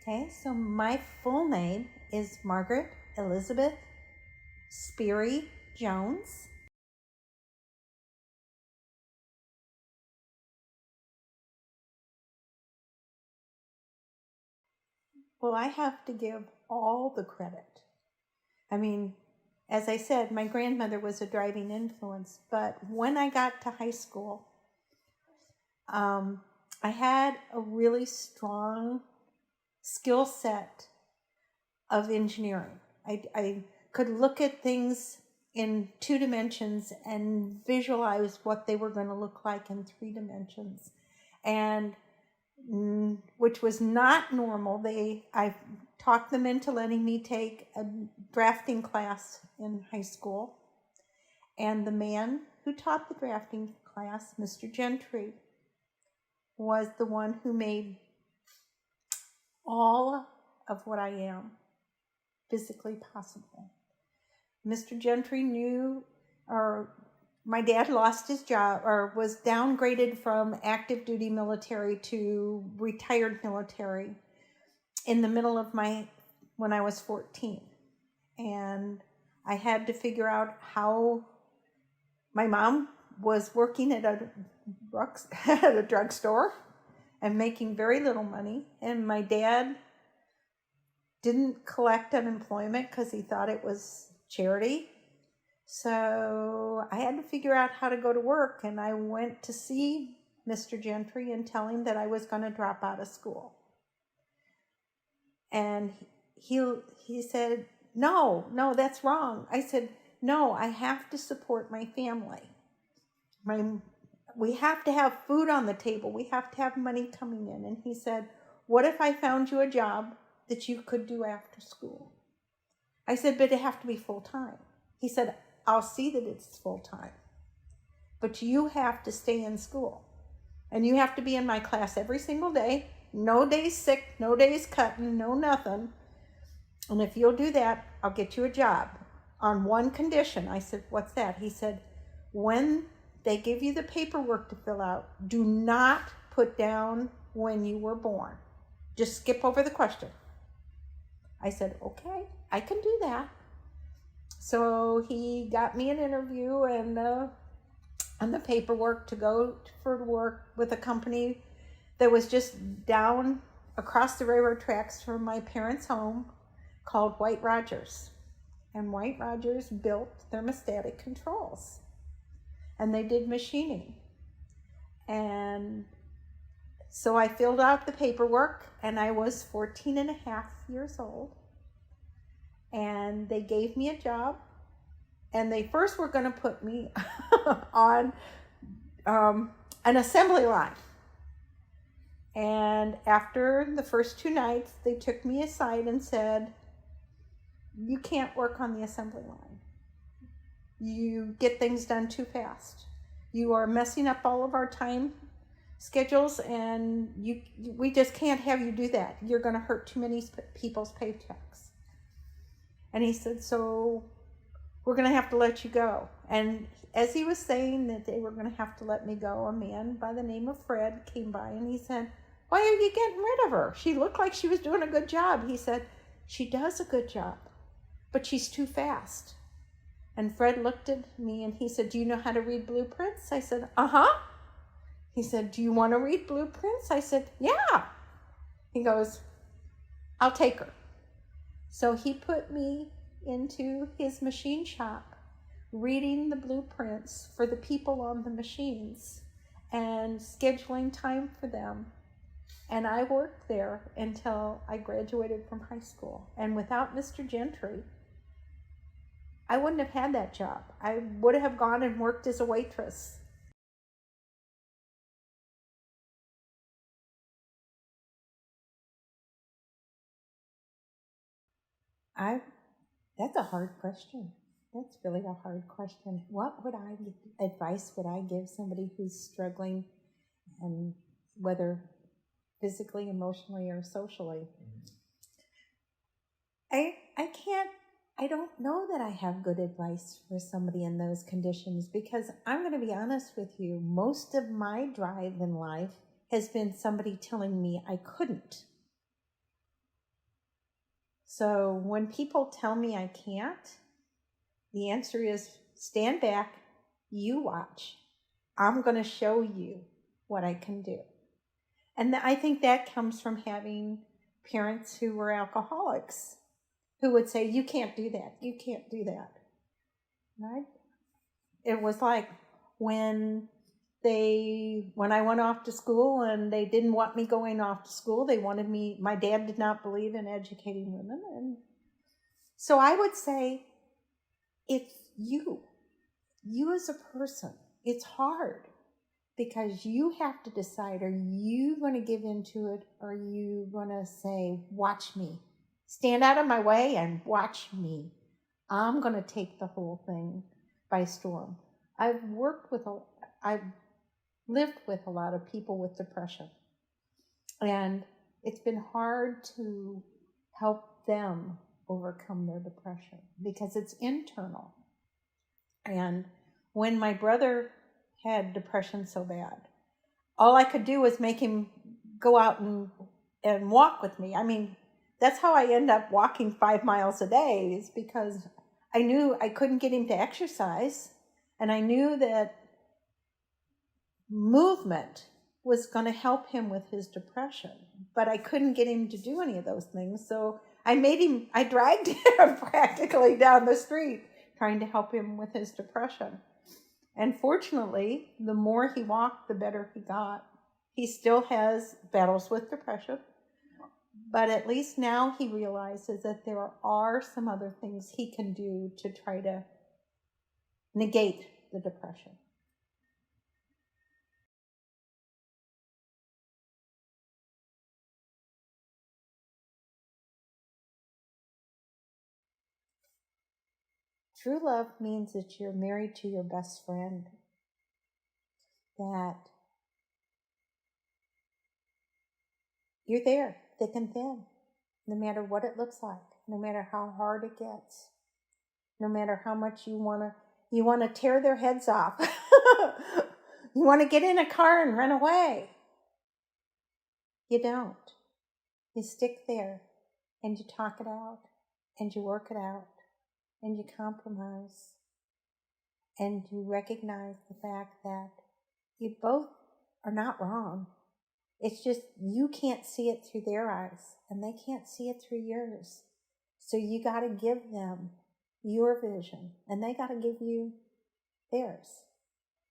Okay, so my full name is Margaret Elizabeth Speary Jones. Well, I have to give all the credit. I mean, as I said, my grandmother was a driving influence, but when I got to high school, I had a really strong skill set of engineering. I could look at things in 2 dimensions and visualize what they were going to look like in 3 dimensions, and which was not normal. I talked them into letting me take a drafting class in high school, and the man who taught the drafting class, Mr. Gentry, was the one who made all of what I am physically possible. Mr. Gentry knew, or my dad lost his job, or was downgraded from active duty military to retired military in the middle of when I was 14. And I had to figure out how. My mom was working at a drugstore and making very little money, and my dad didn't collect unemployment because he thought it was charity. So I had to figure out how to go to work, and I went to see Mr. Gentry and tell him that I was going to drop out of school. And he said, no, that's wrong. I said, no, I have to support my family. We have to have food on the table. We have to have money coming in. And he said, what if I found you a job that you could do after school? I said, but it have to be full time. He said, I'll see that it's full time, but you have to stay in school, and you have to be in my class every single day. No days sick, no days cutting, no nothing. And if you'll do that, I'll get you a job on one condition. I said, what's that? He said, when they give you the paperwork to fill out, do not put down when you were born. Just skip over the question. I said, okay, I can do that. So he got me an interview and the paperwork to go for work with a company that was just down across the railroad tracks from my parents' home, called White Rogers. And White Rogers built thermostatic controls, and they did machining. And so I filled out the paperwork, and I was 14 and a half years old. And they gave me a job, and they first were going to put me on an assembly line. And after the first 2 nights, they took me aside and said, you can't work on the assembly line. You get things done too fast. You are messing up all of our time schedules, and we just can't have you do that. You're going to hurt too many people's paychecks. And he said, so we're going to have to let you go. And as he was saying that they were going to have to let me go, a man by the name of Fred came by, and he said, why are you getting rid of her? She looked like she was doing a good job. He said, she does a good job, but she's too fast. And Fred looked at me and he said, do you know how to read blueprints? I said, uh-huh. He said, do you want to read blueprints? I said, yeah. He goes, I'll take her. So he put me into his machine shop, reading the blueprints for the people on the machines and scheduling time for them. And I worked there until I graduated from high school. And without Mr. Gentry, I wouldn't have had that job. I would have gone and worked as a waitress. That's a hard question. That's really a hard question. What advice would I give somebody who's struggling, and whether physically, emotionally, or socially? I don't know that I have good advice for somebody in those conditions, because I'm going to be honest with you. Most of my drive in life has been somebody telling me I couldn't. So when people tell me I can't, the answer is stand back, you watch. I'm going to show you what I can do. And I think that comes from having parents who were alcoholics who would say, you can't do that. You can't do that. Right? It was like when I went off to school and they didn't want me going off to school. They wanted me, my dad did not believe in educating women. And so I would say, it's you as a person. It's hard because you have to decide, are you going to give into it? Or are you going to say, watch me, stand out of my way and watch me. I'm going to take the whole thing by storm. I've lived with a lot of people with depression, and it's been hard to help them overcome their depression because it's internal. And when my brother had depression so bad, all I could do was make him go out and walk with me. I mean, that's how I end up walking 5 miles a day, is because I knew I couldn't get him to exercise, and I knew that movement was going to help him with his depression, but I couldn't get him to do any of those things. So I dragged him practically down the street trying to help him with his depression. And fortunately, the more he walked, the better he got. He still has battles with depression, but at least now he realizes that there are some other things he can do to try to negate the depression. True love means that you're married to your best friend, that you're there, thick and thin, no matter what it looks like, no matter how hard it gets, no matter how much you want to tear their heads off. You want to get in a car and run away. You don't. You stick there and you talk it out and you work it out and you compromise and you recognize the fact that you both are not wrong. It's just you can't see it through their eyes and they can't see it through yours. So you got to give them your vision and they got to give you theirs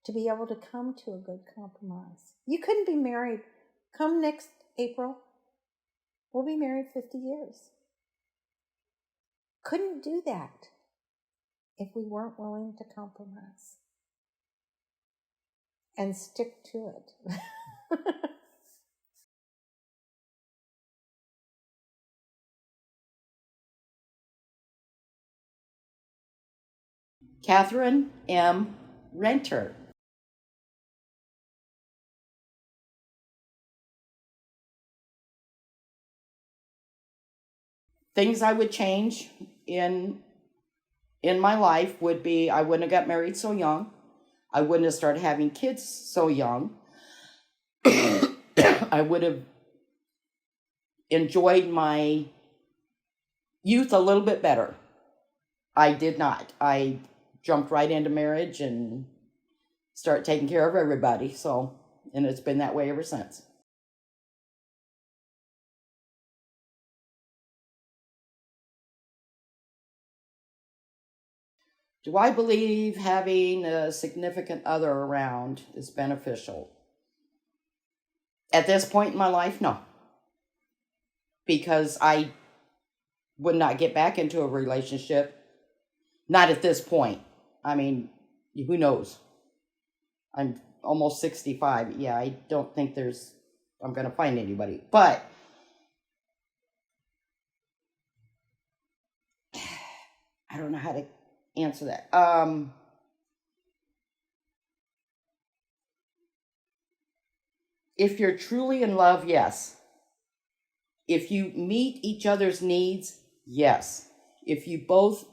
to be able to come to a good compromise. You couldn't be married. Come next April, we'll be married 50 years. Couldn't do that if we weren't willing to compromise and stick to it. Catherine M. Renter. Things I would change in my life would be, I wouldn't have got married so young. I wouldn't have started having kids so young. I would have enjoyed my youth a little bit better. I did not. I jumped right into marriage and started taking care of everybody. And it's been that way ever since. Do I believe having a significant other around is beneficial? At this point in my life, no. Because I would not get back into a relationship. Not at this point. I mean, who knows? I'm almost 65. Yeah, I don't think I'm going to find anybody. But I don't know how to answer that. If you're truly in love, yes. If you meet each other's needs, yes. If you both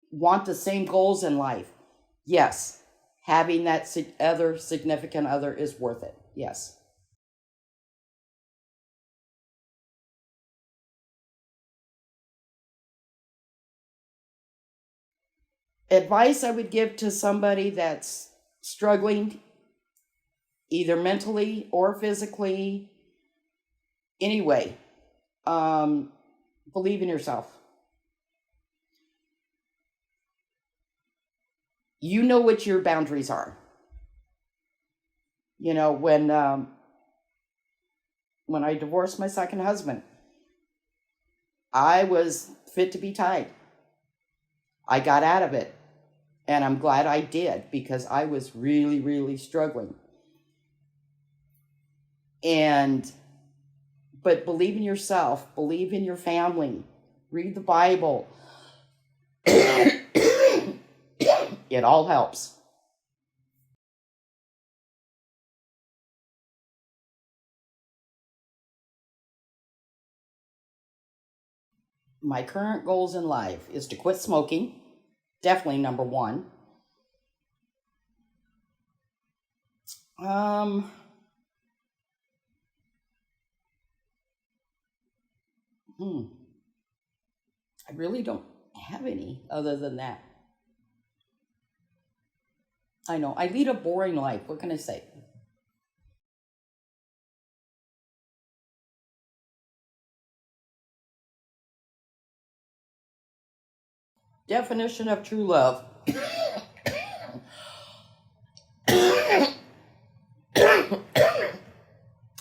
want the same goals in life, yes. Having that other significant other is worth it, yes. advice I would give to somebody that's struggling, either mentally or physically, anyway, believe in yourself. You know what your boundaries are. You know, when I divorced my second husband, I was fit to be tied. I got out of it, and I'm glad I did, because I was really, really struggling. But believe in yourself, believe in your family, read the Bible. It all helps. My current goals in life is to quit smoking. Definitely number one. I really don't have any other than that. I know, I lead a boring life. What can I say? Definition of true love.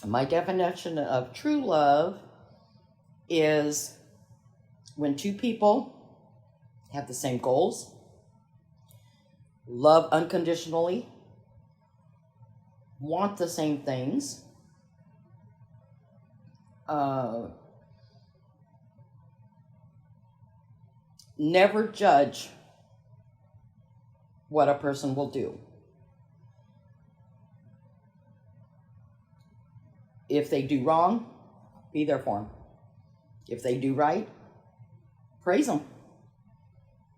My definition of true love is when two people have the same goals, love unconditionally, want the same things, never judge what a person will do. If they do wrong, be there for them. If they do right, praise them.